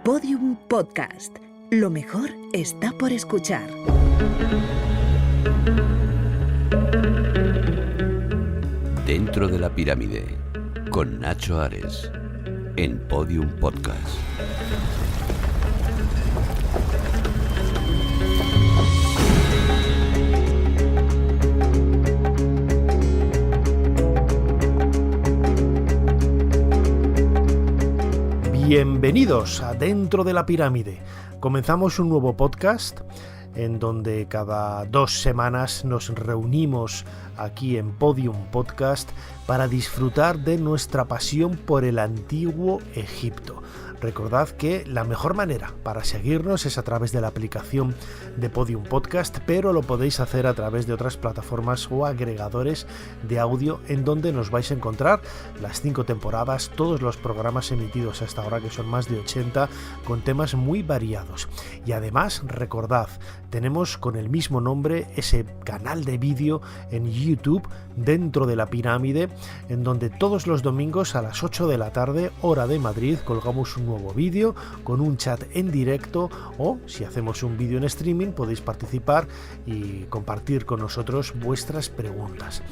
Podium Podcast. Lo mejor está por escuchar. Dentro de la pirámide, con Nacho Ares, en Podium Podcast. Bienvenidos a Dentro de la Pirámide. Comenzamos un nuevo podcast en donde cada 2 semanas nos reunimos aquí en Podium Podcast para disfrutar de nuestra pasión por el antiguo Egipto. Recordad que la mejor manera para seguirnos es a través de la aplicación de Podium Podcast, pero lo podéis hacer a través de otras plataformas o agregadores de audio en donde nos vais a encontrar las 5 temporadas, todos los programas emitidos hasta ahora, que son más de 80, con temas muy variados. Y además, recordad, tenemos con el mismo nombre ese canal de vídeo en YouTube, Dentro de la Pirámide, en donde todos los domingos a las 8 de la tarde, hora de Madrid, colgamos un nuevo vídeo con un chat en directo, o si hacemos un vídeo en streaming podéis participar y compartir con nosotros vuestras preguntas.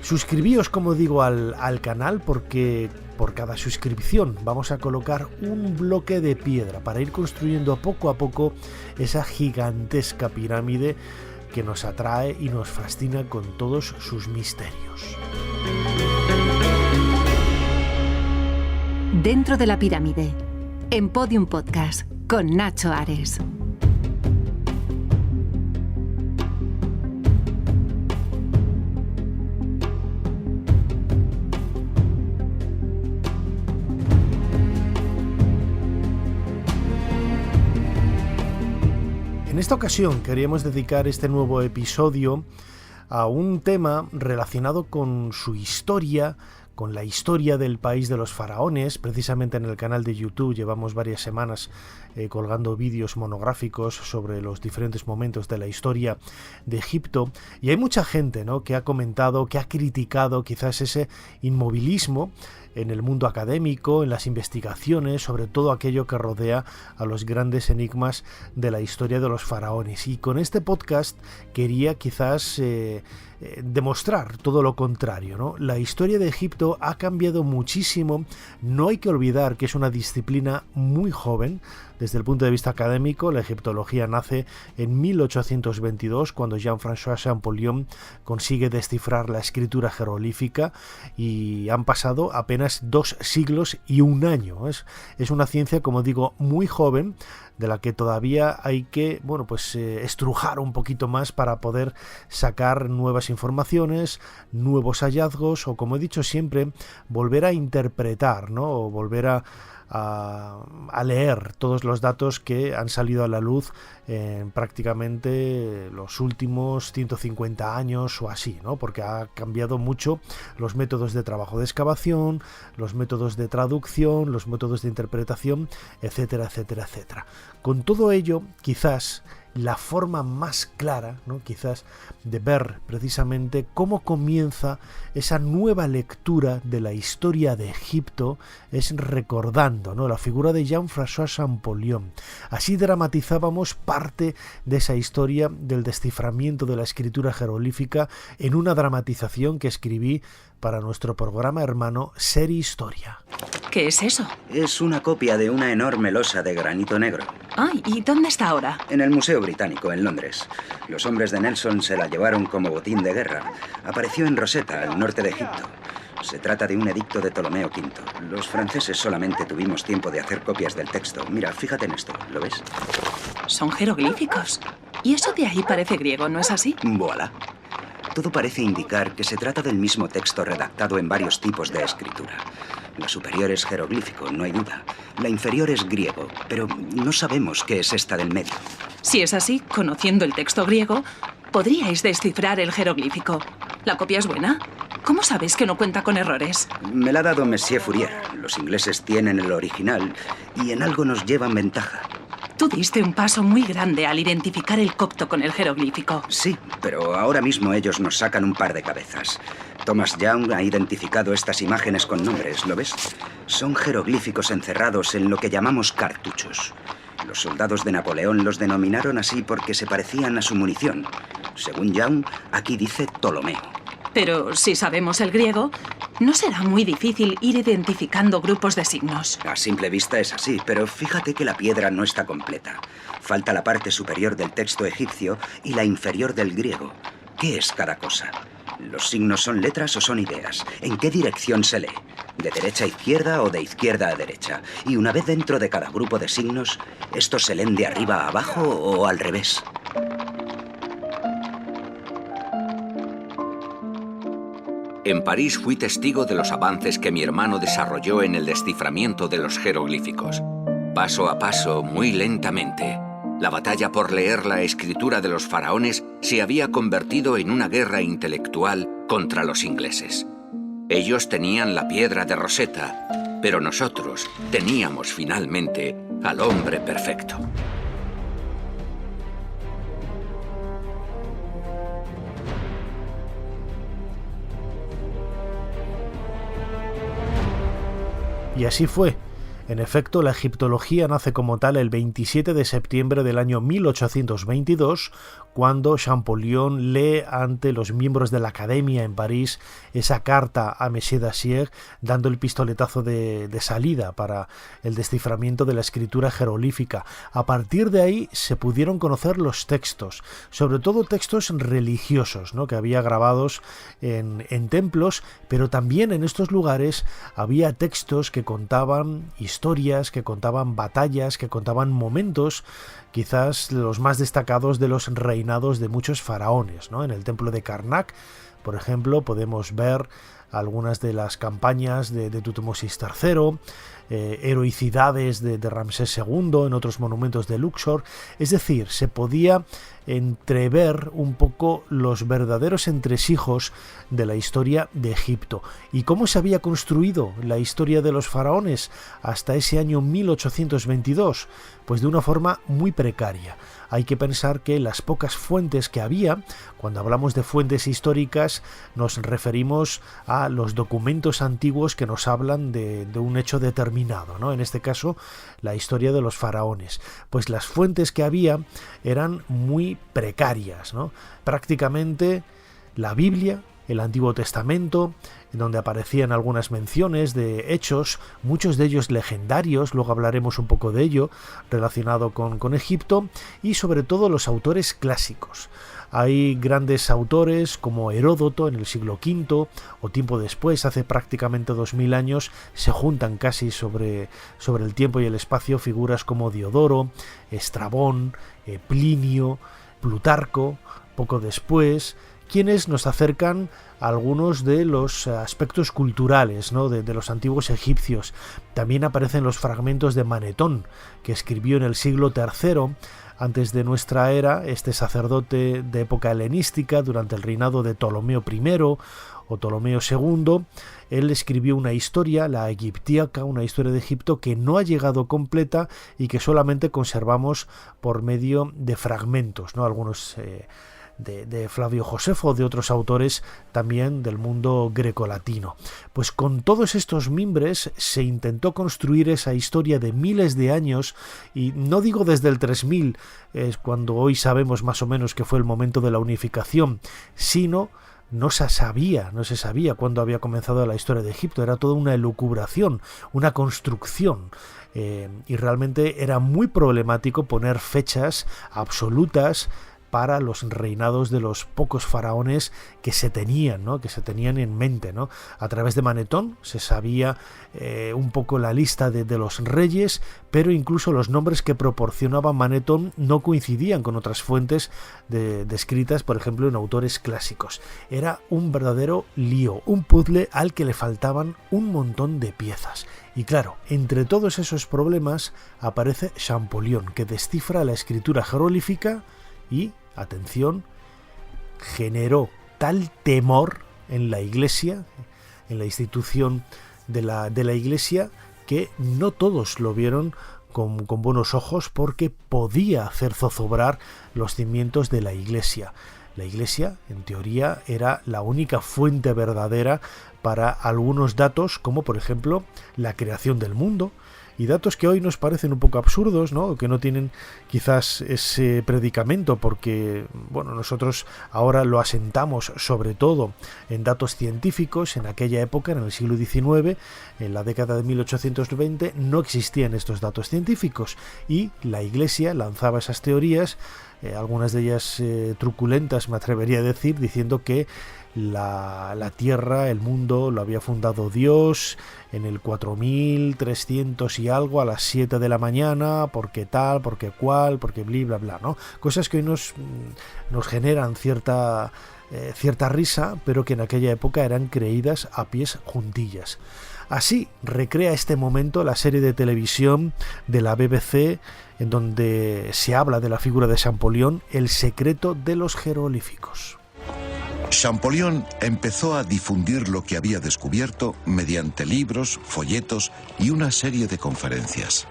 Suscribíos, como digo, al canal, porque por cada suscripción vamos a colocar un bloque de piedra para ir construyendo poco a poco esa gigantesca pirámide que nos atrae y nos fascina con todos sus misterios. Dentro de la Pirámide, en Podium Podcast, con Nacho Ares. En esta ocasión queríamos dedicar este nuevo episodio a un tema relacionado con su historia, con la historia del país de los faraones. Precisamente en el canal de YouTube llevamos varias semanas colgando vídeos monográficos sobre los diferentes momentos de la historia de Egipto, y hay mucha gente, ¿no?, que ha comentado, que ha criticado quizás ese inmovilismo en el mundo académico, en las investigaciones, sobre todo aquello que rodea a los grandes enigmas de la historia de los faraones. Y con este podcast quería quizás demostrar todo lo contrario, ¿no? La historia de Egipto ha cambiado muchísimo. No hay que olvidar que es una disciplina muy joven. Desde el punto de vista académico, la egiptología nace en 1822, cuando Jean-François Champollion consigue descifrar la escritura jeroglífica, y han pasado apenas 2 siglos y 1 año. Es una ciencia, como digo, muy joven, de la que todavía hay que, estrujar un poquito más para poder sacar nuevas informaciones, nuevos hallazgos, o, como he dicho siempre, volver a interpretar, ¿no?, o volver a leer todos los datos que han salido a la luz en prácticamente los últimos 150 años o así, ¿no? Porque ha cambiado mucho los métodos de trabajo de excavación, los métodos de traducción, los métodos de interpretación, etcétera, etcétera, etcétera. Con todo ello, quizás la forma más clara, ¿no?, quizás, de ver precisamente cómo comienza esa nueva lectura de la historia de Egipto es recordando, ¿no?, la figura de Jean-François Champollion. Así dramatizábamos parte de esa historia del desciframiento de la escritura jeroglífica en una dramatización que escribí para nuestro programa hermano Serie Historia. ¿Qué es eso? Es una copia de una enorme losa de granito negro. Ay, ¿y dónde está ahora? En el Museo Británico, en Londres. Los hombres de Nelson se la llevaron como botín de guerra. Apareció en Rosetta, al norte de Egipto. Se trata de un edicto de Ptolomeo V. Los franceses solamente tuvimos tiempo de hacer copias del texto. Mira, fíjate en esto, ¿lo ves? Son jeroglíficos. Y eso de ahí parece griego, ¿no es así? Voilà. Todo parece indicar que se trata del mismo texto redactado en varios tipos de escritura. La superior es jeroglífico, no hay duda. La inferior es griego, pero no sabemos qué es esta del medio. Si es así, conociendo el texto griego, podríais descifrar el jeroglífico. ¿La copia es buena? ¿Cómo sabes que no cuenta con errores? Me la ha dado Monsieur Fourier. Los ingleses tienen el original y en algo nos llevan ventaja. Tú diste un paso muy grande al identificar el copto con el jeroglífico. Sí, pero ahora mismo ellos nos sacan un par de cabezas. Thomas Young ha identificado estas imágenes con nombres, ¿lo ves? Son jeroglíficos encerrados en lo que llamamos cartuchos. Los soldados de Napoleón los denominaron así porque se parecían a su munición. Según Young, aquí dice Ptolomeo. Pero si sabemos el griego, no será muy difícil ir identificando grupos de signos. A simple vista es así, pero fíjate que la piedra no está completa. Falta la parte superior del texto egipcio y la inferior del griego. ¿Qué es cada cosa? ¿Los signos son letras o son ideas? ¿En qué dirección se lee? ¿De derecha a izquierda o de izquierda a derecha? Y una vez dentro de cada grupo de signos, ¿estos se leen de arriba a abajo o al revés? En París fui testigo de los avances que mi hermano desarrolló en el desciframiento de los jeroglíficos. Paso a paso, muy lentamente. La batalla por leer la escritura de los faraones se había convertido en una guerra intelectual contra los ingleses. Ellos tenían la piedra de Rosetta, pero nosotros teníamos finalmente al hombre perfecto. Y así fue. En efecto, la egiptología nace como tal el 27 de septiembre del año 1822, cuando Champollion lee ante los miembros de la Academia en París esa carta a Messier Dacier, dando el pistoletazo de salida para el desciframiento de la escritura jeroglífica. A partir de ahí se pudieron conocer los textos, sobre todo textos religiosos, ¿no?, que había grabados en templos, pero también en estos lugares había textos que contaban historias, que contaban batallas, que contaban momentos, quizás los más destacados de los reinados de muchos faraones, ¿no? En el templo de Karnak, por ejemplo, podemos ver algunas de las campañas de Tutmosis III, heroicidades de Ramsés II en otros monumentos de Luxor. Es decir, se podía entrever un poco los verdaderos entresijos de la historia de Egipto. ¿Y cómo se había construido la historia de los faraones hasta ese año 1822? Pues de una forma muy precaria. Hay que pensar que las pocas fuentes que había, cuando hablamos de fuentes históricas, nos referimos a los documentos antiguos que nos hablan de un hecho determinado, ¿no? En este caso, la historia de los faraones. Pues las fuentes que había eran muy precarias, ¿no? Prácticamente la Biblia, el Antiguo Testamento, en donde aparecían algunas menciones de hechos, muchos de ellos legendarios, luego hablaremos un poco de ello, relacionado con Egipto, y sobre todo los autores clásicos. Hay grandes autores como Heródoto en el siglo V o tiempo después, hace prácticamente 2000 años, se juntan casi sobre el tiempo y el espacio figuras como Diodoro, Estrabón, Plinio, Plutarco, poco después, quienes nos acercan a algunos de los aspectos culturales, ¿no?, de los antiguos egipcios. También aparecen los fragmentos de Manetón, que escribió en el siglo III, antes de nuestra era, este sacerdote de época helenística, durante el reinado de Ptolomeo I o Ptolomeo II. Él escribió una historia, la Egiptíaca, una historia de Egipto que no ha llegado completa y que solamente conservamos por medio de fragmentos, ¿no?, algunos de Flavio Josefo, de otros autores también del mundo grecolatino. Pues con todos estos mimbres se intentó construir esa historia de miles de años, y no digo desde el 3000, es cuando hoy sabemos más o menos que fue el momento de la unificación, sino no se sabía cuándo había comenzado la historia de Egipto. Era toda una elucubración, una construcción, y realmente era muy problemático poner fechas absolutas para los reinados de los pocos faraones que se tenían, ¿no?, que se tenían en mente, ¿no? A través de Manetón se sabía un poco la lista de los reyes, pero incluso los nombres que proporcionaba Manetón no coincidían con otras fuentes descritas, por ejemplo, en autores clásicos. Era un verdadero lío, un puzzle al que le faltaban un montón de piezas. Y claro, entre todos esos problemas aparece Champollion, que descifra la escritura jeroglífica y, atención, generó tal temor en la Iglesia, en la institución de la Iglesia, que no todos lo vieron con buenos ojos, porque podía hacer zozobrar los cimientos de la Iglesia. La Iglesia, en teoría, era la única fuente verdadera para algunos datos, como por ejemplo la creación del mundo, y datos que hoy nos parecen un poco absurdos, ¿no? Que no tienen quizás ese predicamento, porque bueno, nosotros ahora lo asentamos sobre todo en datos científicos. En aquella época, en el siglo XIX, en la década de 1820, no existían estos datos científicos, y la Iglesia lanzaba esas teorías, algunas de ellas truculentas, me atrevería a decir, diciendo que la Tierra, el mundo, lo había fundado Dios en el 4300 y algo, a las 7 de la mañana, porque tal, porque cual, porque bla, bla, ¿no? Cosas que hoy nos generan cierta risa, pero que en aquella época eran creídas a pies juntillas. Así recrea este momento la serie de televisión de la BBC, en donde se habla de la figura de Champollion, El secreto de los jeroglíficos. Champollion empezó a difundir lo que había descubierto mediante libros, folletos y una serie de conferencias.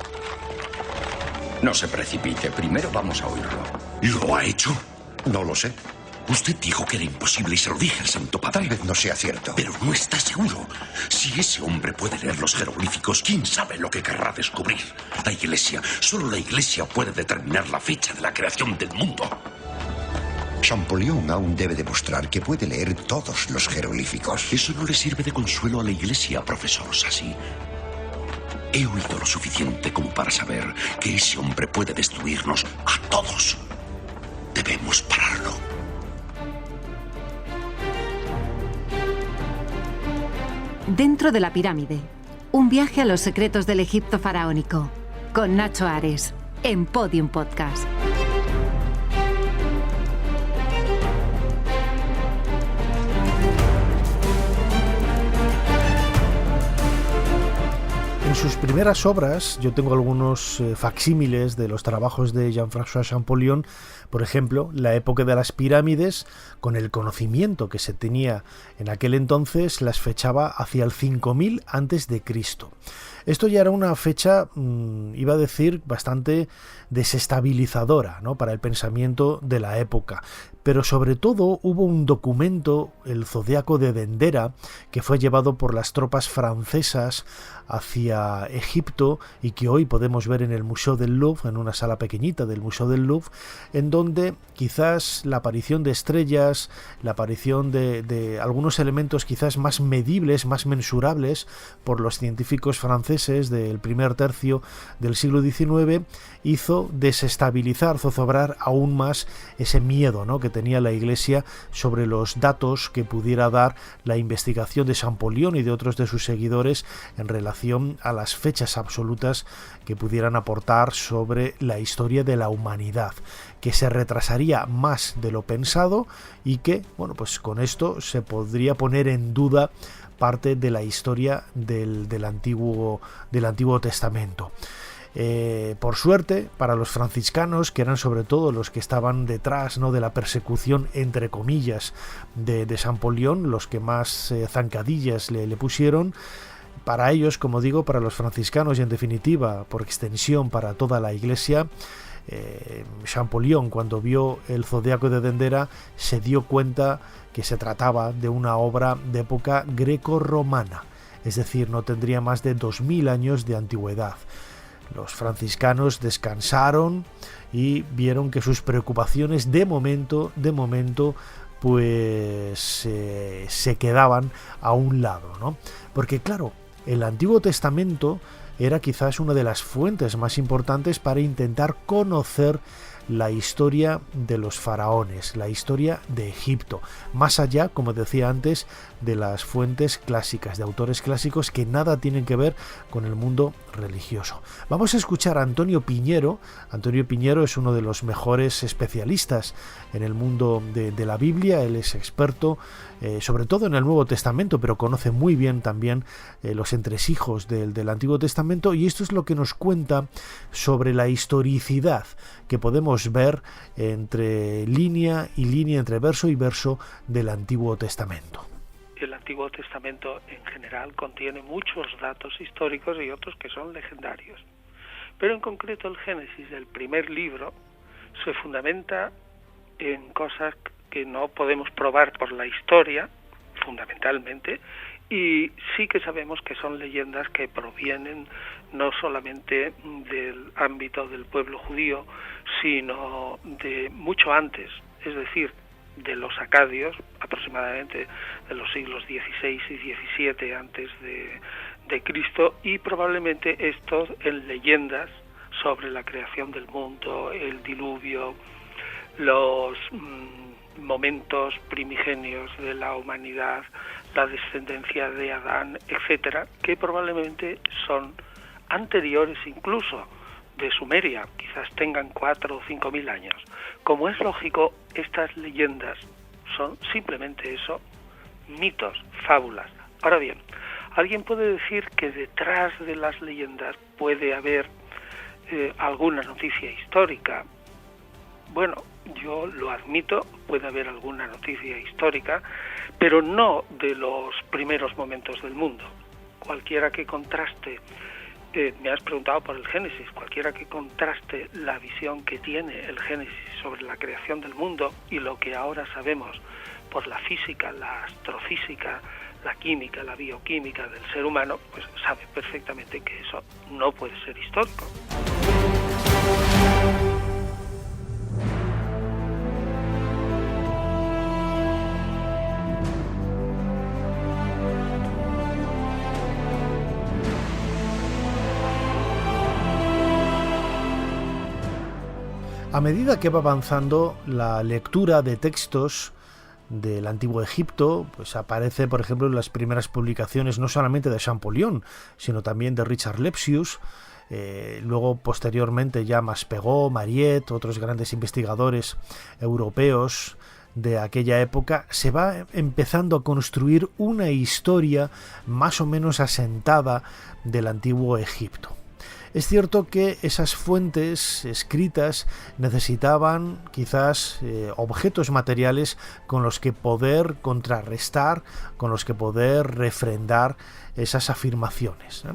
No se precipite, primero vamos a oírlo. ¿Lo ha hecho? No lo sé. Usted dijo que era imposible y se lo dije al Santo Padre. Tal vez no sea cierto. Pero no está seguro. Si ese hombre puede leer los jeroglíficos, ¿quién sabe lo que querrá descubrir? La Iglesia, solo la Iglesia puede determinar la fecha de la creación del mundo. Champollion aún debe demostrar que puede leer todos los jeroglíficos. Eso no le sirve de consuelo a la Iglesia, profesor Sassy. He oído lo suficiente como para saber que ese hombre puede destruirnos a todos. Debemos pararlo. Dentro de la pirámide, un viaje a los secretos del Egipto faraónico, con Nacho Ares, en Podium Podcast. En sus primeras obras, yo tengo algunos facsímiles de los trabajos de Jean-François Champollion, por ejemplo, la época de las pirámides, con el conocimiento que se tenía en aquel entonces, las fechaba hacia el 5000 a.C. Esto ya era una fecha, iba a decir, bastante desestabilizadora, ¿no?, para el pensamiento de la época. Pero sobre todo hubo un documento, el Zodiaco de Dendera, que fue llevado por las tropas francesas hacia Egipto y que hoy podemos ver en el Museo del Louvre, en una sala pequeñita del Museo del Louvre, en donde quizás la aparición de estrellas, la aparición de algunos elementos quizás más medibles, más mensurables por los científicos franceses del primer tercio del siglo XIX, hizo desestabilizar, zozobrar aún más ese miedo, ¿no?, que tenía la Iglesia sobre los datos que pudiera dar la investigación de Champollion y de otros de sus seguidores en relación a las fechas absolutas que pudieran aportar sobre la historia de la humanidad, que se retrasaría más de lo pensado y que, bueno, pues con esto se podría poner en duda parte de la historia del Antiguo Testamento. Por suerte, para los franciscanos, que eran sobre todo los que estaban detrás, ¿no?, de la persecución, entre comillas, de Champollion, los que más zancadillas le pusieron, para ellos, como digo, para los franciscanos y en definitiva, por extensión, para toda la Iglesia, Champollion, cuando vio el Zodiaco de Dendera, se dio cuenta que se trataba de una obra de época greco-romana, es decir, no tendría más de 2000 años de antigüedad. Los franciscanos descansaron y vieron que sus preocupaciones de momento, pues se quedaban a un lado, ¿no? Porque claro, el Antiguo Testamento era quizás una de las fuentes más importantes para intentar conocer la historia de los faraones, la historia de Egipto, más allá, como decía antes, de las fuentes clásicas, de autores clásicos que nada tienen que ver con el mundo religioso. Vamos a escuchar a Antonio Piñero. Antonio Piñero es uno de los mejores especialistas en el mundo de la Biblia. Él es experto sobre todo en el Nuevo Testamento, pero conoce muy bien también los entresijos del Antiguo Testamento, y esto es lo que nos cuenta sobre la historicidad que podemos ver entre línea y línea, entre verso y verso del Antiguo Testamento. El Antiguo Testamento en general contiene muchos datos históricos y otros que son legendarios. Pero en concreto el Génesis, el primer libro, se fundamenta en cosas que no podemos probar por la historia, fundamentalmente, y sí que sabemos que son leyendas que provienen no solamente del ámbito del pueblo judío, sino de mucho antes, es decir, de los acadios, aproximadamente de los siglos XVI y XVII antes de Cristo, y probablemente estos en leyendas sobre la creación del mundo, el diluvio, los momentos primigenios de la humanidad, la descendencia de Adán, etcétera, que probablemente son anteriores incluso de Sumeria, quizás tengan 4 o 5.000 años. Como es lógico, estas leyendas son simplemente eso, mitos, fábulas. Ahora bien, alguien puede decir que detrás de las leyendas puede haber alguna noticia histórica. Bueno, yo lo admito, puede haber alguna noticia histórica, pero no de los primeros momentos del mundo. Cualquiera que contraste, me has preguntado por el Génesis, cualquiera que contraste la visión que tiene el Génesis sobre la creación del mundo y lo que ahora sabemos por la física, la astrofísica, la química, la bioquímica del ser humano, pues sabe perfectamente que eso no puede ser histórico. A medida que va avanzando la lectura de textos del Antiguo Egipto, pues aparece, por ejemplo, en las primeras publicaciones no solamente de Champollion, sino también de Richard Lepsius, luego posteriormente ya Maspero, Mariette, otros grandes investigadores europeos de aquella época. Se va empezando a construir una historia más o menos asentada del Antiguo Egipto. Es cierto que esas fuentes escritas necesitaban quizás objetos materiales con los que poder contrarrestar, con los que poder refrendar esas afirmaciones, ¿eh?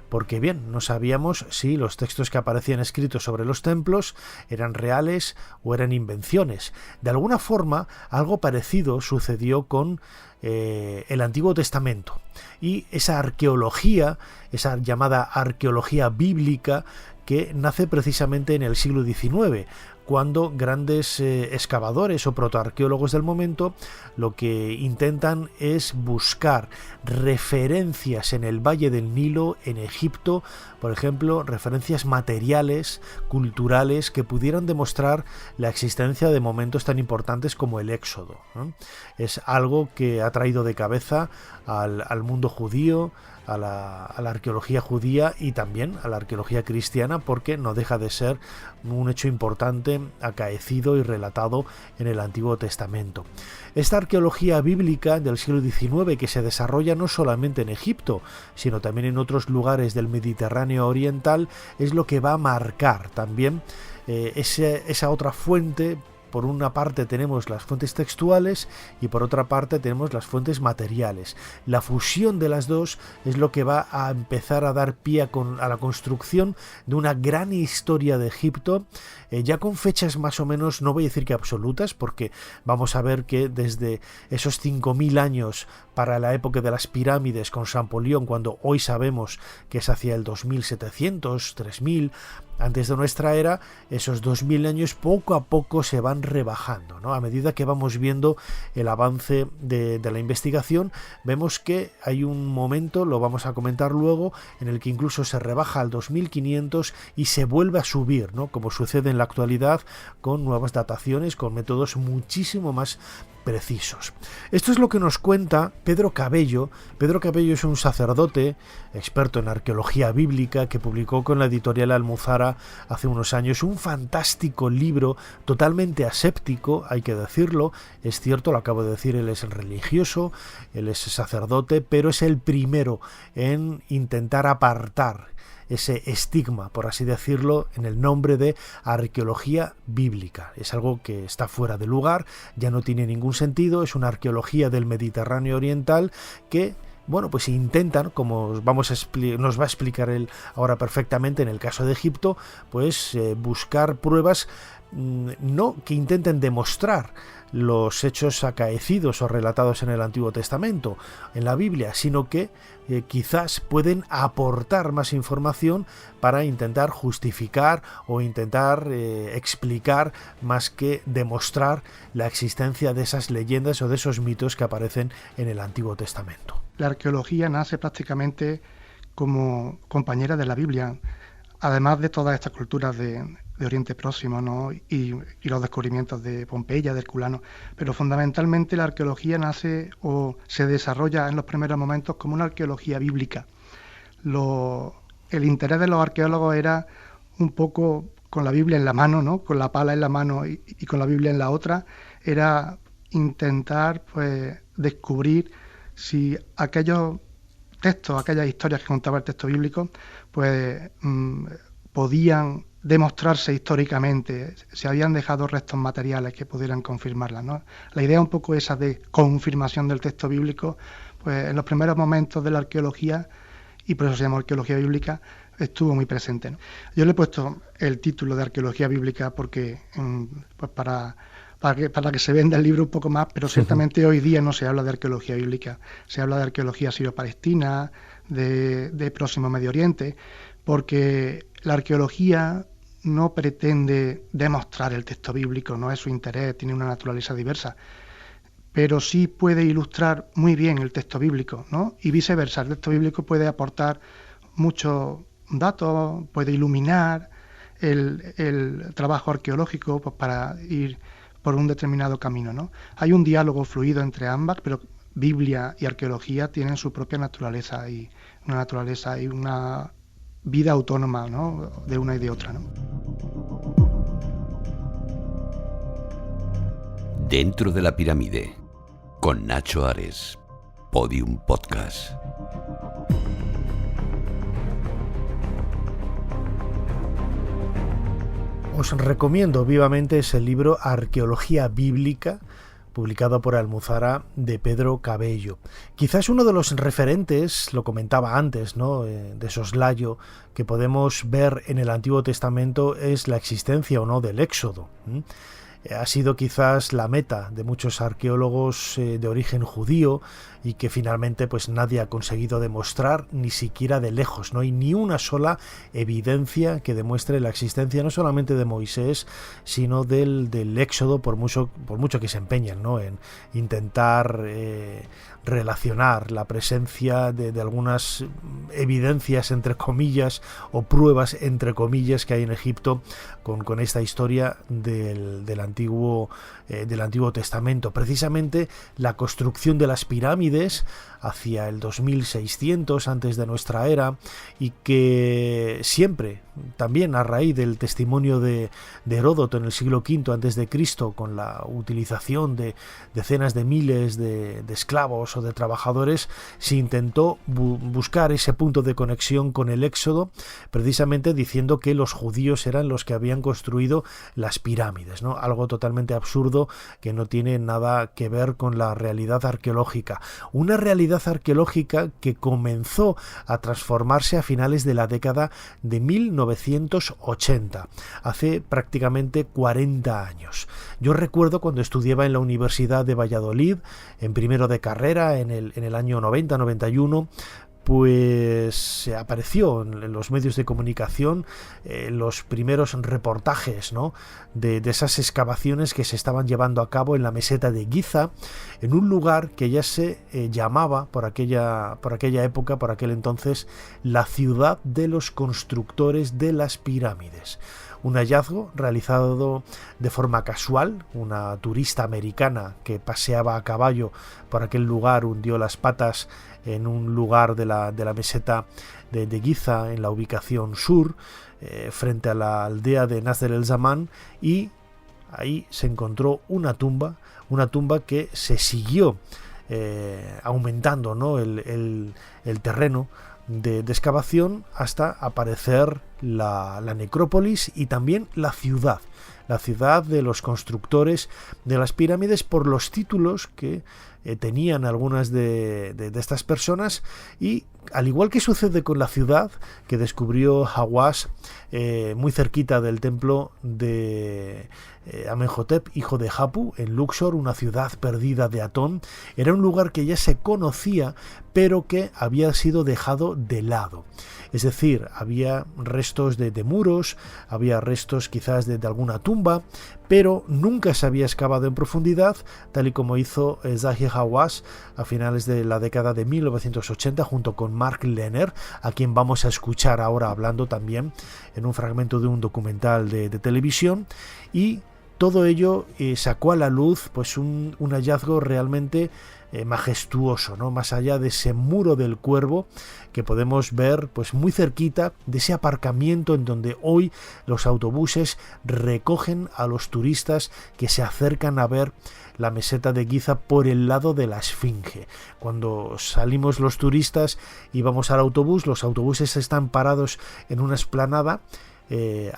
Porque bien, no sabíamos si los textos que aparecían escritos sobre los templos eran reales o eran invenciones. De alguna forma, algo parecido sucedió con el Antiguo Testamento y esa arqueología, esa llamada arqueología bíblica, que nace precisamente en el siglo XIX, cuando grandes excavadores o protoarqueólogos del momento lo que intentan es buscar referencias en el Valle del Nilo, en Egipto, por ejemplo, referencias materiales, culturales, que pudieran demostrar la existencia de momentos tan importantes como el Éxodo, ¿no? Es algo que ha traído de cabeza al mundo judío, a la arqueología judía y también a la arqueología cristiana, porque no deja de ser un hecho importante acaecido y relatado en el Antiguo Testamento. Esta arqueología bíblica del siglo XIX, que se desarrolla no solamente en Egipto, sino también en otros lugares del Mediterráneo oriental, es lo que va a marcar también esa otra fuente. Por una parte tenemos las fuentes textuales y por otra parte tenemos las fuentes materiales. La fusión de las dos es lo que va a empezar a dar pie a la construcción de una gran historia de Egipto, ya con fechas más o menos, no voy a decir que absolutas, porque vamos a ver que desde esos 5.000 años para la época de las pirámides con Champollion, cuando hoy sabemos que es hacia el 2700, 3000, antes de nuestra era, esos 2000 años poco a poco se van rebajando, ¿no? A medida que vamos viendo el avance de la investigación, vemos que hay un momento, lo vamos a comentar luego, en el que incluso se rebaja al 2500 y se vuelve a subir, ¿no? Como sucede en la actualidad con nuevas dataciones, con métodos muchísimo más precisos. Esto es lo que nos cuenta Pedro Cabello. Pedro Cabello es un sacerdote experto en arqueología bíblica que publicó con la editorial Almuzara hace unos años un fantástico libro totalmente aséptico, hay que decirlo, es cierto, lo acabo de decir, él es religioso, él es sacerdote, pero es el primero en intentar apartar ese estigma, por así decirlo, en el nombre de arqueología bíblica. Es algo que está fuera de lugar, ya no tiene ningún sentido, es una arqueología del Mediterráneo oriental que bueno, pues intentan, como nos va a explicar él ahora perfectamente en el caso de Egipto, pues buscar pruebas no que intenten demostrar los hechos acaecidos o relatados en el Antiguo Testamento, en la Biblia, sino que quizás pueden aportar más información para intentar justificar o intentar explicar más que demostrar la existencia de esas leyendas o de esos mitos que aparecen en el Antiguo Testamento. La arqueología nace prácticamente como compañera de la Biblia, además de todas estas culturas de Oriente Próximo, ¿no? y los descubrimientos de Pompeya, de Herculano, pero fundamentalmente la arqueología nace o se desarrolla en los primeros momentos como una arqueología bíblica. El interés de los arqueólogos era un poco con la Biblia en la mano, ¿no? Con la pala en la mano y con la Biblia en la otra, era intentar pues descubrir si aquellos textos, aquellas historias que contaba el texto bíblico, pues podían demostrarse históricamente, se habían dejado restos materiales que pudieran confirmarlas, ¿no? La idea un poco esa de confirmación del texto bíblico, pues en los primeros momentos de la arqueología, y por eso se llama arqueología bíblica, estuvo muy presente, ¿no? Yo le he puesto el título de arqueología bíblica porque pues para que se venda el libro un poco más, pero ciertamente hoy día no se habla de arqueología bíblica, se habla de arqueología sirio-palestina, de Próximo Medio Oriente, porque la arqueología no pretende demostrar el texto bíblico, no es su interés, tiene una naturaleza diversa, pero sí puede ilustrar muy bien el texto bíblico, ¿no? Y viceversa, el texto bíblico puede aportar muchos datos, puede iluminar el trabajo arqueológico pues, para ir por un determinado camino, ¿no? Hay un diálogo fluido entre ambas, pero Biblia y arqueología tienen su propia naturaleza y una vida autónoma, ¿no? De una y de otra, ¿no? Dentro de la pirámide, con Nacho Ares, Podium Podcast. Os recomiendo vivamente ese libro Arqueología Bíblica, publicado por Almuzara, de Pedro Cabello. Quizás uno de los referentes, lo comentaba antes, ¿no?, de soslayo, que podemos ver en el Antiguo Testamento es la existencia o no del Éxodo. Ha sido quizás la meta de muchos arqueólogos de origen judío y que finalmente pues nadie ha conseguido demostrar ni siquiera de lejos. No hay ni una sola evidencia que demuestre la existencia no solamente de Moisés, sino del Éxodo, por mucho que se empeñen, ¿no?, en intentar relacionar la presencia de algunas evidencias entre comillas o pruebas entre comillas que hay en Egipto con esta historia del Antiguo Testamento. Precisamente la construcción de las pirámides hacia el 2600 antes de nuestra era, y que siempre, también a raíz del testimonio de Heródoto en el siglo V antes de Cristo, con la utilización de decenas de miles de esclavos o de trabajadores, se intentó buscar ese punto de conexión con el Éxodo, precisamente diciendo que los judíos eran los que habían construido las pirámides, ¿no? Algo totalmente absurdo que no tiene nada que ver con la realidad arqueológica. Una realidad arqueológica que comenzó a transformarse a finales de la década de 1980, hace prácticamente 40 años. Yo recuerdo cuando estudiaba en la Universidad de Valladolid, en primero de carrera, en el año 90-91, pues apareció en los medios de comunicación los primeros reportajes, ¿no?, de esas excavaciones que se estaban llevando a cabo en la meseta de Giza, en un lugar que ya se llamaba por aquella época, por aquel entonces, la ciudad de los constructores de las pirámides. Un hallazgo realizado de forma casual. Una turista americana que paseaba a caballo por aquel lugar hundió las patas en un lugar de la meseta de Giza, en la ubicación sur, frente a la aldea de Nasr el Zaman, y ahí se encontró una tumba que se siguió aumentando, ¿no?, el terreno de excavación hasta aparecer la necrópolis y también la ciudad de los constructores de las pirámides, por los títulos que tenían algunas de estas personas. Y al igual que sucede con la ciudad que descubrió Hawass muy cerquita del templo de Amenhotep, hijo de Hapu, en Luxor, una ciudad perdida de Atón, era un lugar que ya se conocía pero que había sido dejado de lado. Es decir, había restos de muros, había restos quizás de alguna tumba, pero nunca se había excavado en profundidad, tal y como hizo Zahi Hawass a finales de la década de 1980 junto con Mark Lehner, a quien vamos a escuchar ahora hablando también en un fragmento de un documental de televisión. Y todo ello sacó a la luz pues un hallazgo realmente majestuoso, ¿no? Más allá de ese muro del Cuervo que podemos ver pues muy cerquita de ese aparcamiento en donde hoy los autobuses recogen a los turistas que se acercan a ver la meseta de Giza por el lado de la Esfinge. Cuando salimos los turistas y vamos al autobús, los autobuses están parados en una explanada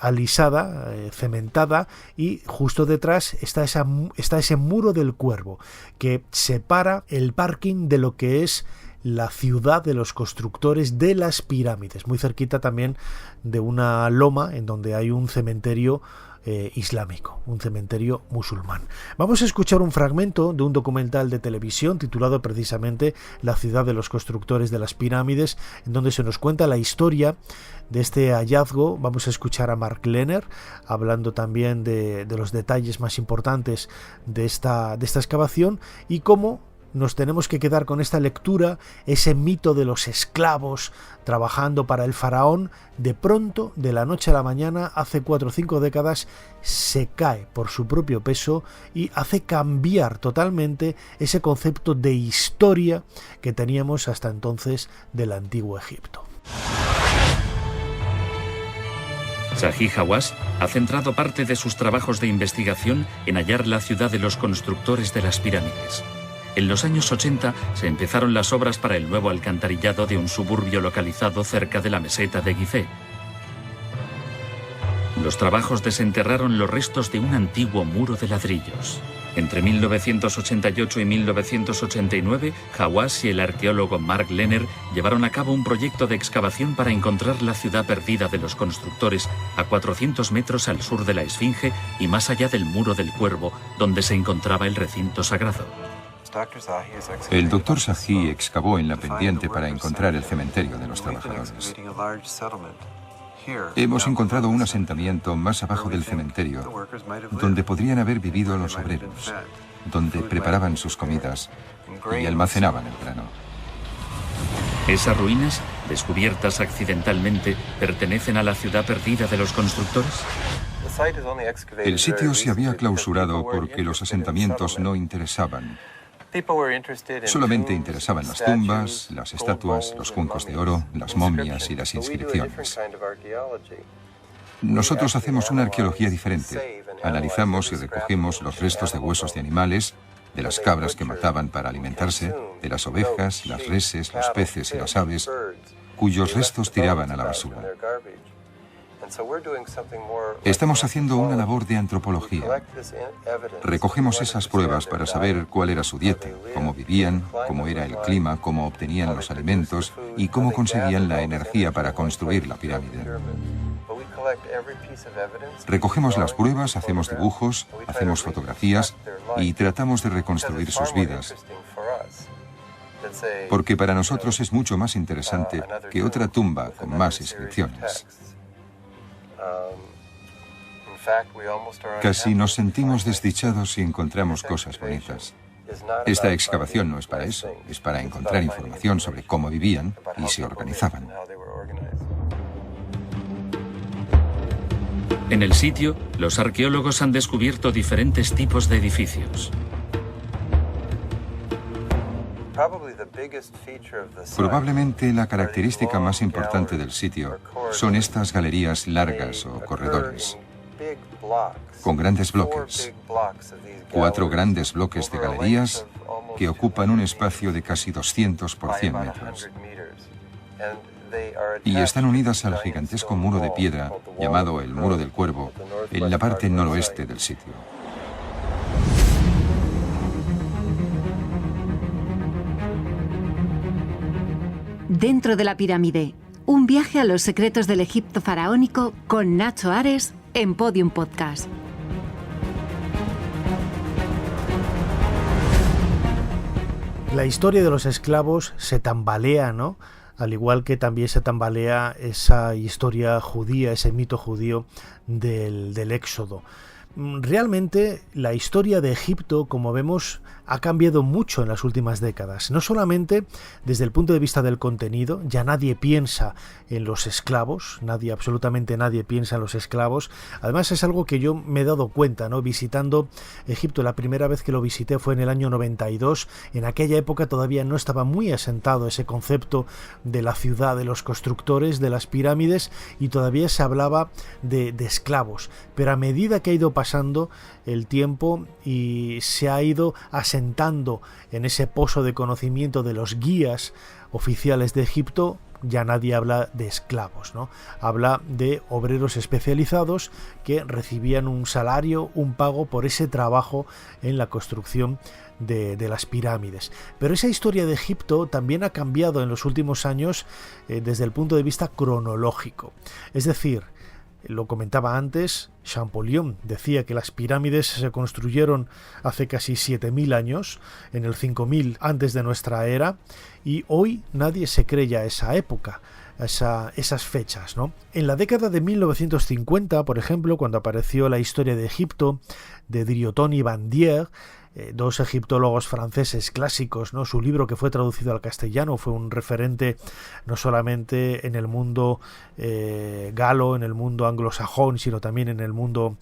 alisada, cementada, y justo detrás está ese muro del Cuervo que separa el parking de lo que es la ciudad de los constructores de las pirámides, muy cerquita también de una loma en donde hay un cementerio islámico, un cementerio musulmán. Vamos a escuchar un fragmento de un documental de televisión titulado precisamente La ciudad de los constructores de las pirámides, en donde se nos cuenta la historia de este hallazgo. Vamos a escuchar a Mark Lehner hablando también de los detalles más importantes de esta excavación y cómo nos tenemos que quedar con esta lectura, ese mito de los esclavos trabajando para el faraón. De pronto, de la noche a la mañana, hace 4 o 5 décadas, se cae por su propio peso y hace cambiar totalmente ese concepto de historia que teníamos hasta entonces del antiguo Egipto. Zahi Hawass ha centrado parte de sus trabajos de investigación en hallar la ciudad de los constructores de las pirámides. En los años 80 se empezaron las obras para el nuevo alcantarillado de un suburbio localizado cerca de la meseta de Gizeh. Los trabajos desenterraron los restos de un antiguo muro de ladrillos. Entre 1988 y 1989, Hawass y el arqueólogo Mark Lehner llevaron a cabo un proyecto de excavación para encontrar la ciudad perdida de los constructores a 400 metros al sur de la Esfinge y más allá del Muro del Cuervo, donde se encontraba el recinto sagrado. El Dr. Zahi excavó en la pendiente para encontrar el cementerio de los trabajadores. Hemos encontrado un asentamiento más abajo del cementerio, donde podrían haber vivido los obreros, donde preparaban sus comidas y almacenaban el grano. ¿Esas ruinas, descubiertas accidentalmente, pertenecen a la ciudad perdida de los constructores? El sitio se había clausurado porque los asentamientos no interesaban. Solamente interesaban las tumbas, las estatuas, los juncos de oro, las momias y las inscripciones. Nosotros hacemos una arqueología diferente. Analizamos y recogemos los restos de huesos de animales, de las cabras que mataban para alimentarse, de las ovejas, las reses, los peces y las aves, cuyos restos tiraban a la basura. Estamos haciendo una labor de antropología. Recogemos esas pruebas para saber cuál era su dieta, cómo vivían, cómo era el clima, cómo obtenían los alimentos y cómo conseguían la energía para construir la pirámide. Recogemos las pruebas, hacemos dibujos, hacemos fotografías y tratamos de reconstruir sus vidas. Porque para nosotros es mucho más interesante que otra tumba con más inscripciones. Casi nos sentimos desdichados si encontramos cosas bonitas. Esta excavación no es para eso, es para encontrar información sobre cómo vivían y se organizaban. En el sitio, los arqueólogos han descubierto diferentes tipos de edificios. Probablemente la característica más importante del sitio son estas galerías largas o corredores, con grandes bloques. 4 grandes bloques de galerías que ocupan un espacio de casi 200 por 100 metros. y están unidas al gigantesco muro de piedra llamado el Muro del Cuervo en la parte noroeste del sitio. Dentro de la pirámide, un viaje a los secretos del Egipto faraónico con Nacho Ares en Podium Podcast. La historia de los esclavos se tambalea, ¿no? Al igual que también se tambalea esa historia judía, ese mito judío del Éxodo. Realmente la historia de Egipto, como vemos, ha cambiado mucho en las últimas décadas. No solamente desde el punto de vista del contenido, ya nadie piensa en los esclavos, absolutamente nadie piensa en los esclavos. Además es algo que yo me he dado cuenta, ¿no? Visitando Egipto, la primera vez que lo visité fue en el año 92. En aquella época todavía no estaba muy asentado ese concepto de la ciudad, de los constructores, de las pirámides, y todavía se hablaba de esclavos. Pero a medida que ha ido pasando el tiempo y se ha ido asentando en ese pozo de conocimiento de los guías oficiales de Egipto, ya nadie habla de esclavos, ¿no? Habla de obreros especializados que recibían un salario, un pago por ese trabajo en la construcción de las pirámides. Pero esa historia de Egipto también ha cambiado en los últimos años desde el punto de vista cronológico. Es decir, lo comentaba antes, Champollion decía que las pirámides se construyeron hace casi 7.000 años, en el 5.000 antes de nuestra era, y hoy nadie se cree ya esa época, esas fechas, ¿no? En la década de 1950, por ejemplo, cuando apareció la historia de Egipto, de Drioton y Bandier, dos egiptólogos franceses clásicos, ¿no? Su libro, que fue traducido al castellano, fue un referente no solamente en el mundo galo, en el mundo anglosajón, sino también en el mundo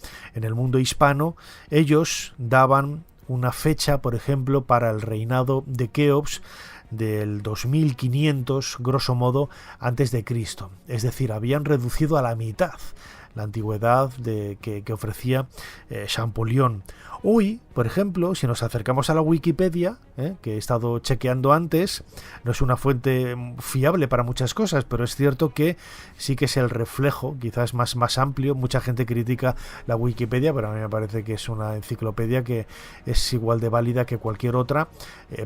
hispano. Ellos daban una fecha, por ejemplo, para el reinado de Keops del 2500, grosso modo, antes de Cristo. Es decir, habían reducido a la mitad la antigüedad que ofrecía Champollion. Hoy, por ejemplo, si nos acercamos a la Wikipedia, que he estado chequeando antes, no es una fuente fiable para muchas cosas, pero es cierto que sí que es el reflejo, quizás más amplio. Mucha gente critica la Wikipedia, pero a mí me parece que es una enciclopedia que es igual de válida que cualquier otra,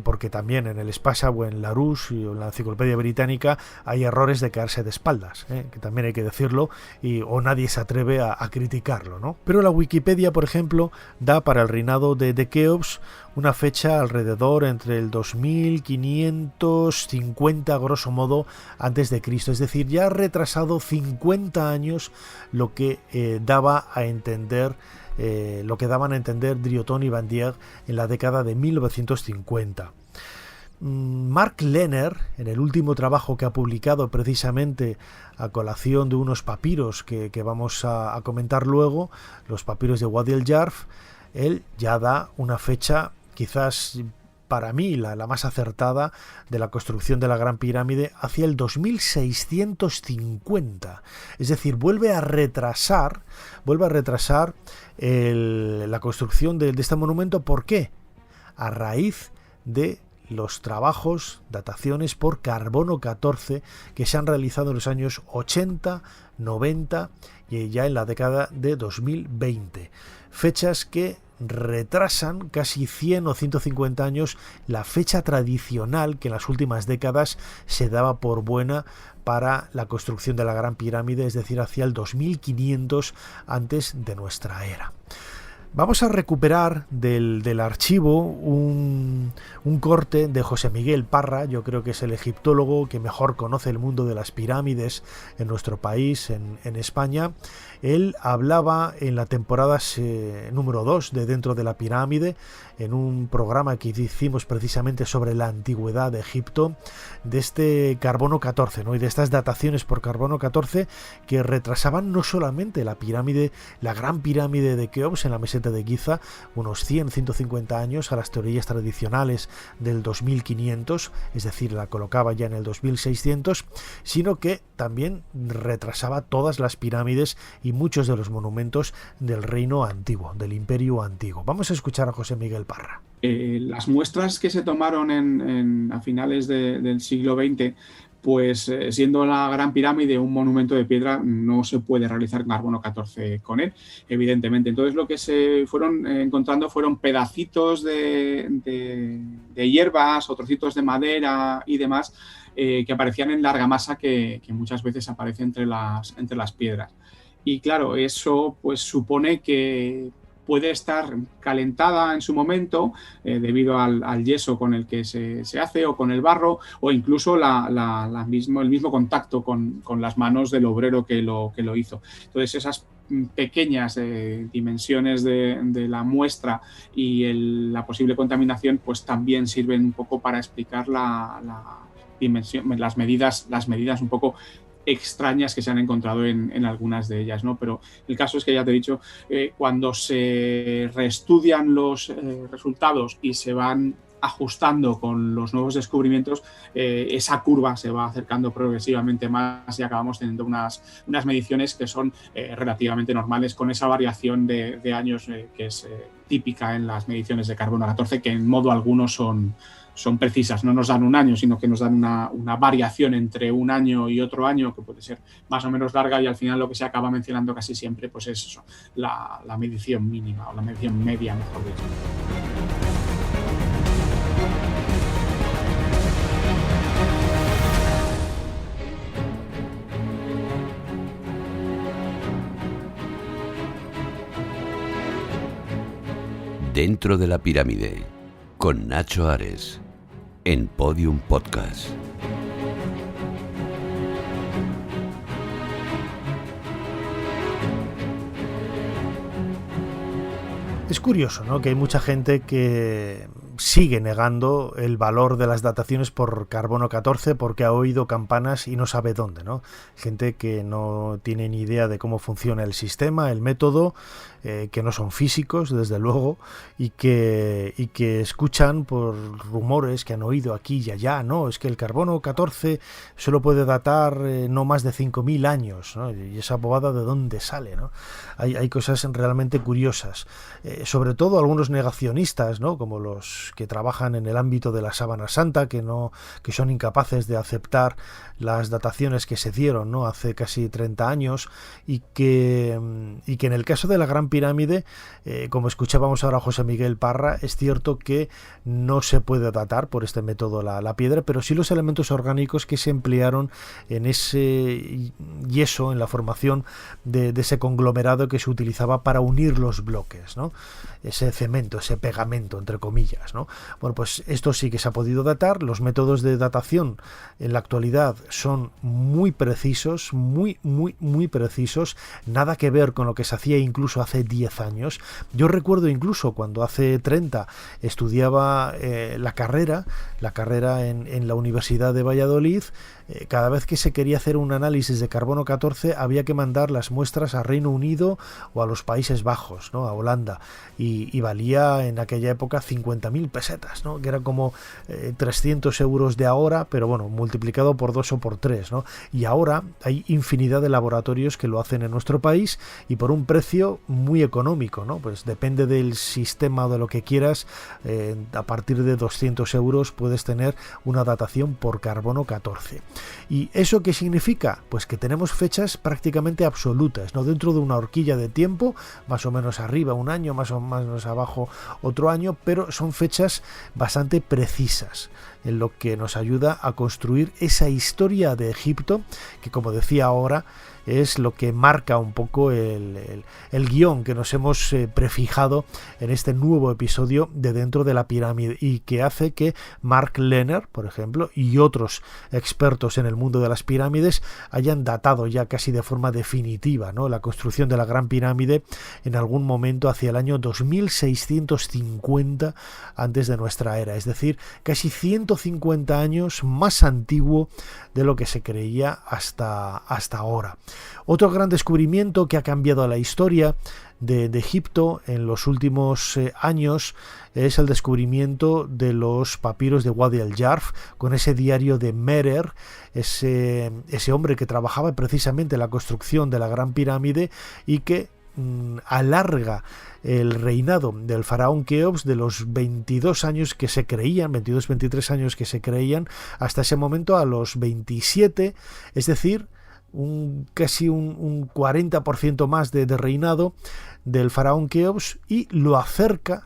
porque también en el Espasa o en Larousse o en la enciclopedia británica hay errores de caerse de espaldas, que también hay que decirlo, o nadie se atreve a criticarlo, ¿no? Pero la Wikipedia, por ejemplo, da para el reinado de Keops una fecha alrededor entre el 2550, grosso modo, antes de Cristo. Es decir, ya ha retrasado 50 años lo que daban a entender Drioton y Bandier en la década de 1950. Mark Lehner, en el último trabajo que ha publicado precisamente a colación de unos papiros que vamos a comentar luego, los papiros de Wadi el-Jarf, él ya da una fecha, quizás para mí la más acertada, de la construcción de la Gran Pirámide hacia el 2650. Es decir, vuelve a retrasar la construcción de este monumento. ¿Por qué? A raíz de los trabajos, dataciones por carbono 14 que se han realizado en los años 80, 90 y ya en la década de 2020. Fechas que retrasan casi 100 o 150 años la fecha tradicional que en las últimas décadas se daba por buena para la construcción de la Gran Pirámide, es decir, hacia el 2500 antes de nuestra era. Vamos a recuperar del archivo un corte de José Miguel Parra. Yo creo que es el egiptólogo que mejor conoce el mundo de las pirámides en nuestro país, en España. Él hablaba en la temporada número 2 de Dentro de la Pirámide, en un programa que hicimos precisamente sobre la antigüedad de Egipto, de este carbono 14, ¿no? Y de estas dataciones por carbono 14 que retrasaban no solamente la pirámide, la Gran Pirámide de Keops en la meseta de Giza, unos 100-150 años a las teorías tradicionales del 2500, es decir, la colocaba ya en el 2600, sino que también retrasaba todas las pirámides y muchos de los monumentos del reino antiguo, del imperio antiguo. Vamos a escuchar a José Miguel Parra. Las muestras que se tomaron a finales del siglo XX pues siendo la Gran Pirámide un monumento de piedra, no se puede realizar carbono 14 con él, evidentemente. Entonces lo que se fueron encontrando fueron pedacitos de hierbas o trocitos de madera y demás que aparecían en la argamasa que muchas veces aparece entre las piedras. Y claro, eso pues supone que puede estar calentada en su momento debido al yeso con el que se hace, o con el barro, o incluso el mismo contacto con las manos del obrero que lo hizo. Entonces esas pequeñas dimensiones de la muestra y la posible contaminación pues también sirven un poco para explicar la dimensión, las medidas un poco extrañas que se han encontrado en algunas de ellas, ¿no? Pero el caso es que ya te he dicho, cuando se reestudian los resultados y se van ajustando con los nuevos descubrimientos, esa curva se va acercando progresivamente más y acabamos teniendo unas mediciones que son relativamente normales, con esa variación de años que es típica en las mediciones de carbono 14, que en modo alguno son precisas, no nos dan un año, sino que nos dan una variación entre un año y otro año que puede ser más o menos larga, y al final lo que se acaba mencionando casi siempre pues es eso, la medición mínima o la medición media, mejor dicho. Dentro de la pirámide, con Nacho Ares, en Podium Podcast. Es curioso, ¿no?, que hay mucha gente que sigue negando el valor de las dataciones por carbono 14 porque ha oído campanas y no sabe dónde, ¿no? Gente que no tiene ni idea de cómo funciona el sistema, el método, que no son físicos, desde luego, y que escuchan por rumores que han oído aquí y allá, ¿no? Es que el carbono 14 solo puede datar no más de 5.000 años, ¿no? Y esa bobada, ¿de dónde sale, no? Hay cosas realmente curiosas. Sobre todo algunos negacionistas, ¿no?, como los que trabajan en el ámbito de la Sábana Santa, que son incapaces de aceptar las dataciones que se dieron, ¿no?, hace casi 30 años, y que en el caso de la Gran Pirámide, como escuchábamos ahora a José Miguel Parra, es cierto que no se puede datar por este método la piedra, pero sí los elementos orgánicos que se emplearon en ese yeso, en la formación de ese conglomerado que se utilizaba para unir los bloques, ¿no? Ese cemento, ese pegamento, entre comillas, ¿no? Bueno, pues esto sí que se ha podido datar. Los métodos de datación en la actualidad son muy precisos, muy precisos, nada que ver con lo que se hacía incluso hace 10 años. Yo recuerdo incluso cuando hace 30 estudiaba la carrera en la Universidad de Valladolid, cada vez que se quería hacer un análisis de carbono 14 había que mandar las muestras a Reino Unido o a los Países Bajos, ¿no?, a Holanda, y valía en aquella época 50.000 pesetas, ¿no?, que era como 300 euros de ahora, pero bueno, multiplicado por 2 o por 3, ¿no? Y ahora hay infinidad de laboratorios que lo hacen en nuestro país y por un precio muy económico, ¿no? Pues depende del sistema o de lo que quieras, a partir de 200 euros puedes tener una datación por carbono 14. ¿Y eso qué significa? Pues que tenemos fechas prácticamente absolutas, ¿no?, dentro de una horquilla de tiempo, más o menos arriba un año, más o menos abajo otro año, pero son fechas bastante precisas, en lo que nos ayuda a construir esa historia de Egipto, que, como decía ahora, es lo que marca un poco el guión que nos hemos prefijado en este nuevo episodio de Dentro de la Pirámide, y que hace que Mark Lehner, por ejemplo, y otros expertos en el mundo de las pirámides hayan datado ya casi de forma definitiva, ¿no?, la construcción de la Gran Pirámide en algún momento hacia el año 2650 antes de nuestra era, es decir, casi 150 años más antiguo de lo que se creía hasta ahora. Otro gran descubrimiento que ha cambiado la historia de Egipto en los últimos años es el descubrimiento de los papiros de Wadi al-Jarf, con ese diario de Merer, ese hombre que trabajaba precisamente en la construcción de la Gran Pirámide y que alarga el reinado del faraón Keops de los 22 años que se creían, 22-23 años que se creían, hasta ese momento a los 27, es decir, casi un 40% más de reinado del faraón Keops, y lo acerca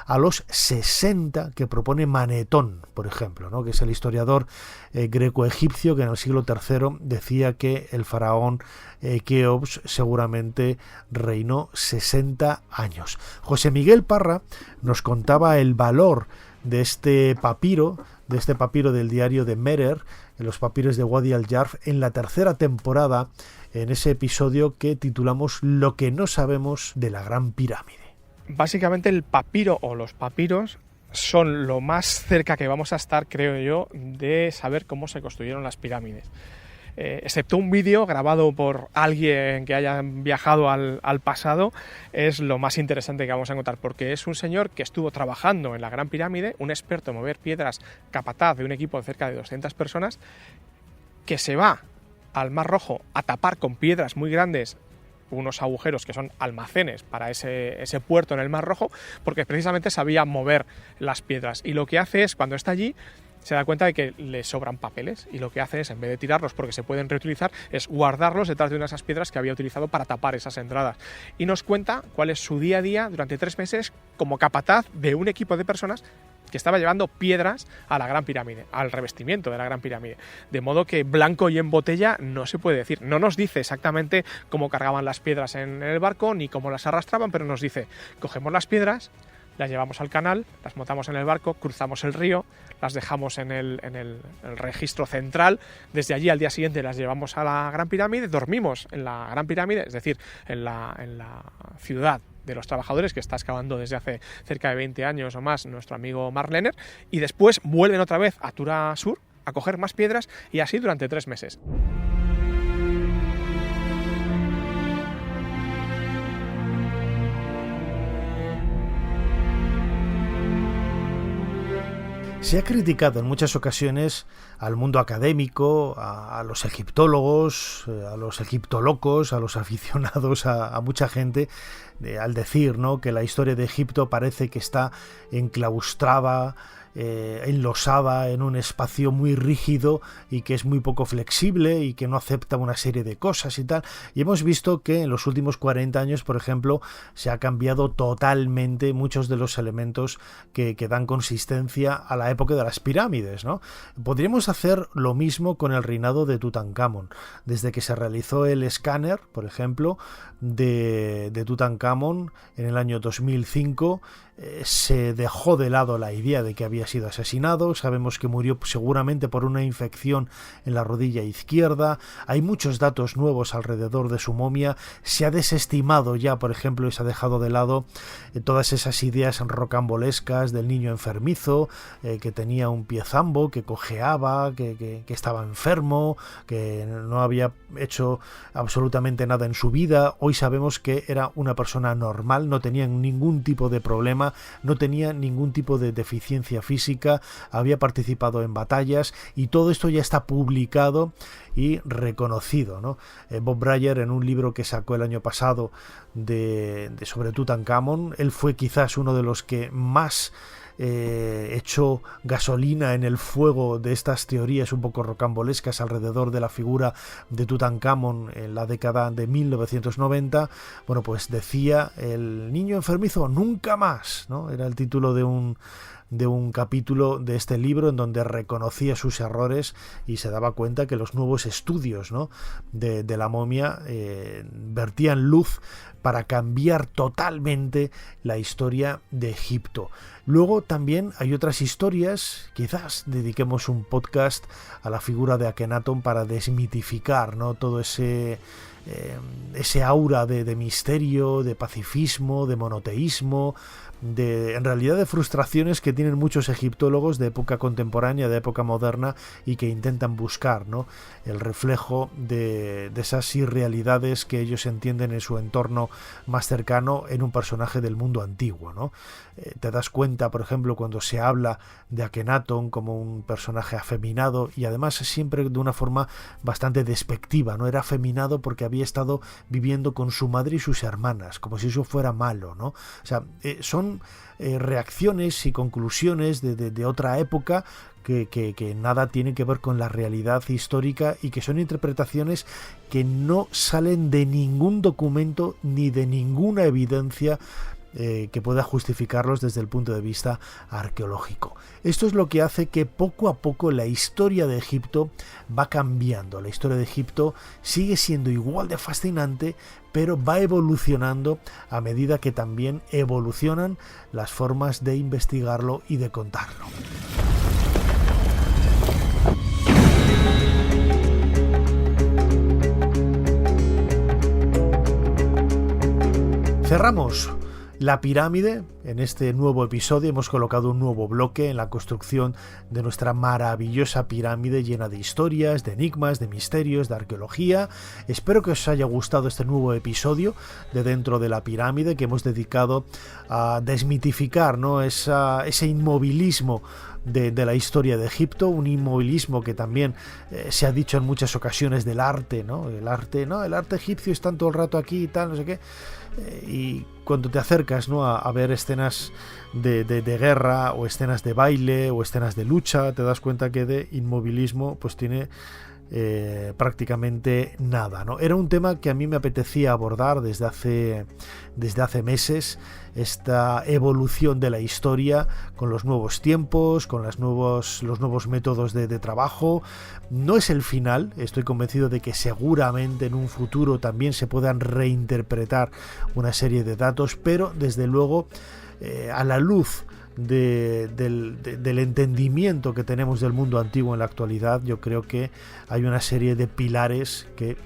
a los 60 que propone Manetón, por ejemplo, ¿no? Que es el historiador greco-egipcio que en el siglo III decía que el faraón Keops seguramente reinó 60 años. José Miguel Parra nos contaba el valor de este papiro del diario de Merer, en los papiros de Wadi al-Jarf, en la tercera temporada, en ese episodio que titulamos Lo que no sabemos de la Gran Pirámide. Básicamente el papiro o los papiros son lo más cerca que vamos a estar, creo yo, de saber cómo se construyeron las pirámides. Excepto un vídeo grabado por alguien que haya viajado al pasado, es lo más interesante que vamos a encontrar, porque es un señor que estuvo trabajando en la Gran Pirámide, un experto en mover piedras, capataz de un equipo de cerca de 200 personas, que se va al Mar Rojo a tapar con piedras muy grandes unos agujeros que son almacenes para ese puerto en el Mar Rojo, porque precisamente sabía mover las piedras, y lo que hace es, cuando está allí, se da cuenta de que le sobran papeles, y lo que hace es, en vez de tirarlos porque se pueden reutilizar, es guardarlos detrás de una de esas piedras que había utilizado para tapar esas entradas. Y nos cuenta cuál es su día a día durante 3 meses como capataz de un equipo de personas que estaba llevando piedras a la Gran Pirámide, al revestimiento de la Gran Pirámide. De modo que blanco y en botella no se puede decir. No nos dice exactamente cómo cargaban las piedras en el barco ni cómo las arrastraban, pero nos dice: cogemos las piedras, las llevamos al canal, las montamos en el barco, cruzamos el río, las dejamos en el registro central, desde allí al día siguiente las llevamos a la Gran Pirámide, dormimos en la Gran Pirámide, es decir, en la ciudad de los trabajadores que está excavando desde hace cerca de 20 años o más nuestro amigo Mark Lenner, y después vuelven otra vez a Tura Sur a coger más piedras, y así durante 3 meses. Se ha criticado en muchas ocasiones al mundo académico, a los egiptólogos, a los egiptolocos, a los aficionados, a mucha gente, al decir, ¿no?, que la historia de Egipto parece que está enclaustrada, enlosada en un espacio muy rígido y que es muy poco flexible y que no acepta una serie de cosas y tal. Y hemos visto que en los últimos 40 años, por ejemplo, se ha cambiado totalmente muchos de los elementos que dan consistencia a la época de las pirámides, ¿no? Podríamos hacer lo mismo con el reinado de Tutankamón. Desde que se realizó el escáner, por ejemplo, de Tutankamón en el año 2005, se dejó de lado la idea de que había sido asesinado. Sabemos que murió seguramente por una infección en la rodilla izquierda. Hay muchos datos nuevos alrededor de su momia. Se ha desestimado ya, por ejemplo, y se ha dejado de lado todas esas ideas rocambolescas del niño enfermizo, que tenía un pie zambo, que cojeaba, que estaba enfermo, que no había hecho absolutamente nada en su vida. Hoy sabemos que era una persona normal, no tenía ningún tipo de problema, no tenía ningún tipo de deficiencia física, había participado en batallas, y todo esto ya está publicado y reconocido, ¿no? Bob Breyer, en un libro que sacó el año pasado sobre Tutankamón, él fue quizás uno de los que más echó gasolina en el fuego de estas teorías un poco rocambolescas alrededor de la figura de Tutankamón en la década de 1990. Bueno, pues decía: el niño enfermizo nunca más, ¿no? Era el título de un capítulo de este libro, en donde reconocía sus errores y se daba cuenta que los nuevos estudios, ¿no?, de la momia vertían luz para cambiar totalmente la historia de Egipto. Luego también hay otras historias, quizás dediquemos un podcast a la figura de Akenatón para desmitificar, ¿no?, todo ese aura de misterio, de pacifismo, de monoteísmo, en realidad de frustraciones que tienen muchos egiptólogos de época contemporánea, de época moderna, y que intentan buscar, ¿no?, el reflejo de esas irrealidades que ellos entienden en su entorno más cercano en un personaje del mundo antiguo, ¿no? Te das cuenta, por ejemplo, cuando se habla de Akenatón como un personaje afeminado, y además siempre de una forma bastante despectiva, ¿no? Era afeminado porque había había estado viviendo con su madre y sus hermanas, como si eso fuera malo, ¿no? O sea, son reacciones y conclusiones de otra época que nada tienen que ver con la realidad histórica y que son interpretaciones que no salen de ningún documento ni de ninguna evidencia que pueda justificarlos desde el punto de vista arqueológico. Esto es lo que hace que poco a poco la historia de Egipto va cambiando. La historia de Egipto sigue siendo igual de fascinante, pero va evolucionando a medida que también evolucionan las formas de investigarlo y de contarlo. Cerramos la pirámide. En este nuevo episodio hemos colocado un nuevo bloque en la construcción de nuestra maravillosa pirámide llena de historias, de enigmas, de misterios, de arqueología. Espero que os haya gustado este nuevo episodio de Dentro de la Pirámide, que hemos dedicado a desmitificar, ¿no?, ese inmovilismo de la historia de Egipto, un inmovilismo que también se ha dicho en muchas ocasiones del arte, ¿no? El arte egipcio está todo el rato aquí y tal, no sé qué. Y cuando te acercas, ¿no?, a ver escenas de guerra o escenas de baile o escenas de lucha, te das cuenta que de inmovilismo pues tiene prácticamente nada, ¿no? Era un tema que a mí me apetecía abordar desde hace meses, esta evolución de la historia con los nuevos tiempos, con los nuevos métodos de trabajo. No es el final, estoy convencido de que seguramente en un futuro también se puedan reinterpretar una serie de datos, pero desde luego a la luz del entendimiento que tenemos del mundo antiguo en la actualidad, yo creo que hay una serie de pilares que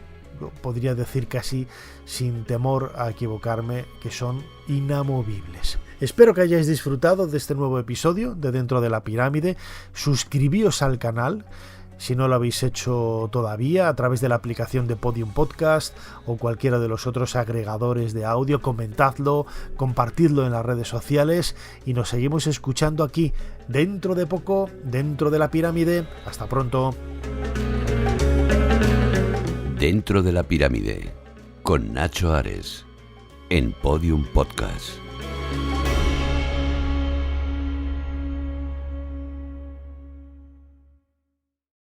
podría decir casi sin temor a equivocarme que son inamovibles. Espero que hayáis disfrutado de este nuevo episodio de Dentro de la Pirámide. Suscribíos al canal si no lo habéis hecho todavía, a través de la aplicación de Podium Podcast o cualquiera de los otros agregadores de audio. Comentadlo, compartidlo en las redes sociales y nos seguimos escuchando aquí dentro de poco, Dentro de la Pirámide. Hasta pronto. Dentro de la Pirámide, con Nacho Ares, en Podium Podcast.